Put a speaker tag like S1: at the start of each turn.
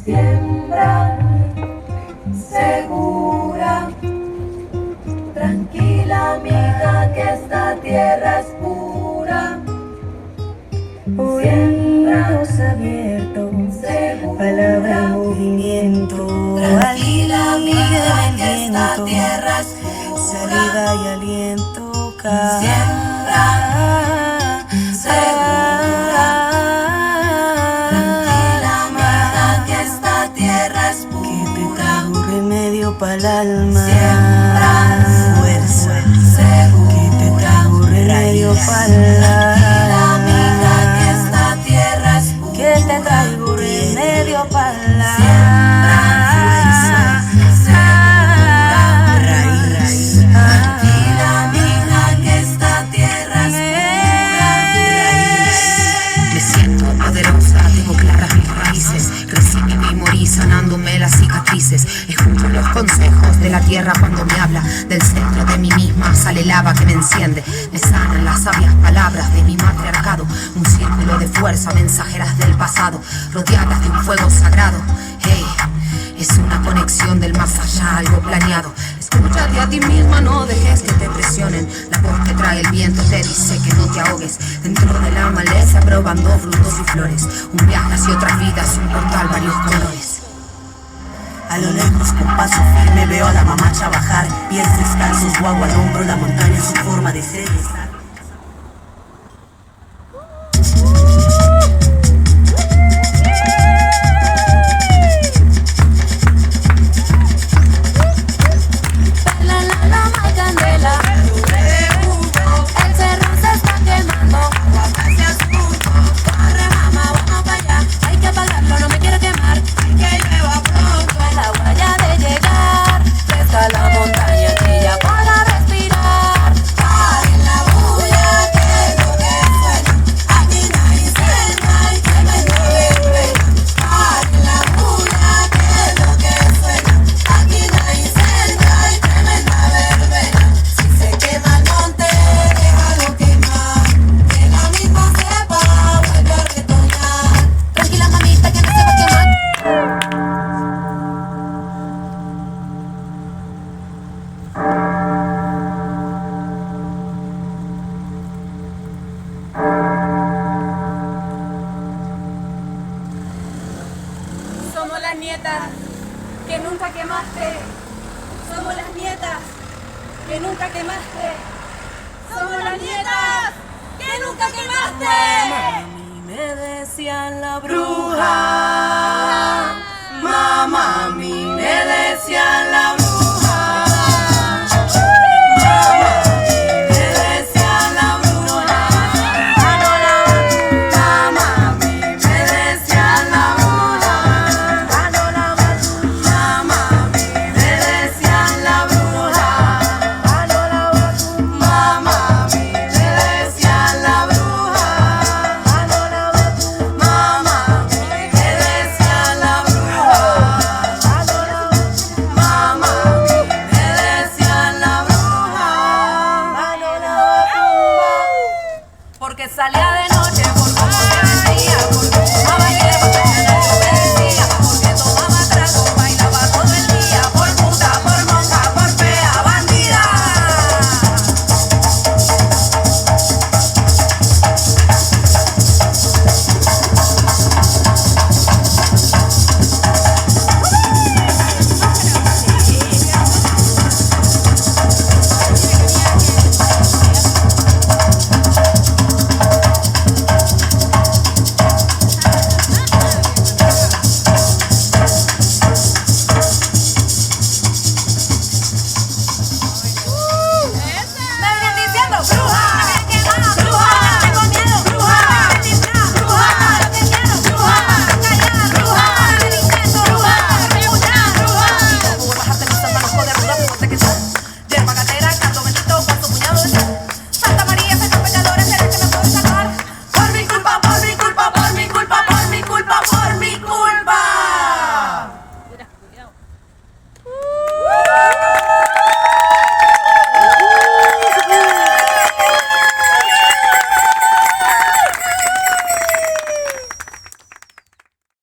S1: Siembra segura, tranquila amiga, que esta tierra es pura.
S2: Oídos abiertos,
S1: Segura,
S2: palabra en movimiento,
S1: tranquila amiga, que
S2: el
S1: esta
S2: viento,
S1: tierra es pura.
S2: saliva y aliento,
S1: Siembra segura, tranquila amiga, que esta tierra es pura.
S2: que te traigo remedio para el alma.
S1: Siembra
S2: fuerza,
S1: segura,
S2: que te traigo remedio para el
S1: tranquila amiga, que
S2: alma.
S1: esta tierra es pura.
S2: Que te traigo remedio para el
S1: Siembra segura,
S2: raíz.
S1: tranquila amiga, que esta tierra es pura.
S3: Me siento poderosa, tengo claras mis raíces. Crecí, viví, morí sanándome las cicatrices. Escucho los consejos de la tierra cuando me habla. Del centro de mí misma sale lava que me enciende. Me sanan las sabias palabras de mi matriarcado. Un círculo de fuerza, mensajeras del pasado, rodeadas de un fuego sagrado. Hey, es una conexión del más allá, algo planeado. Escúchate a ti misma, no dejes que te presionen. La voz que trae el viento te dice que no te ahogues. Dentro de la maleza probando frutos y flores. Un viaje hacia otras vidas, un portal, varios colores.
S2: A lo lejos con paso firme veo a la mamacha bajar, pies descalzos, guagua al hombro, la montaña su forma de ser y estar.
S1: La loma hay candela, el cerro se está quemando. Corre mamá, vamos para allá, hay que apagarlo, no me quiero quemar. Que llueva pronto, el agua ya de llegar. Fresca la montaña que ya para respirar. Paren la bulla, que es lo que suena. Aquí no hay selva y tremenda verbena. Paren la bulla, que es lo que suena. Aquí no hay selva y tremenda verbena. Si se quema el monte, déjalo quemar. Que la misma cepa vuelve a retoñar. Tranquila mamita, que no se va a quemar.
S4: Somos las nietas que nunca quemaste. Somos las nietas que nunca quemaste. Somos las nietas que nunca quemaste.
S2: Mami, me decían la bruja. Mamá, a mí me decían la bruja.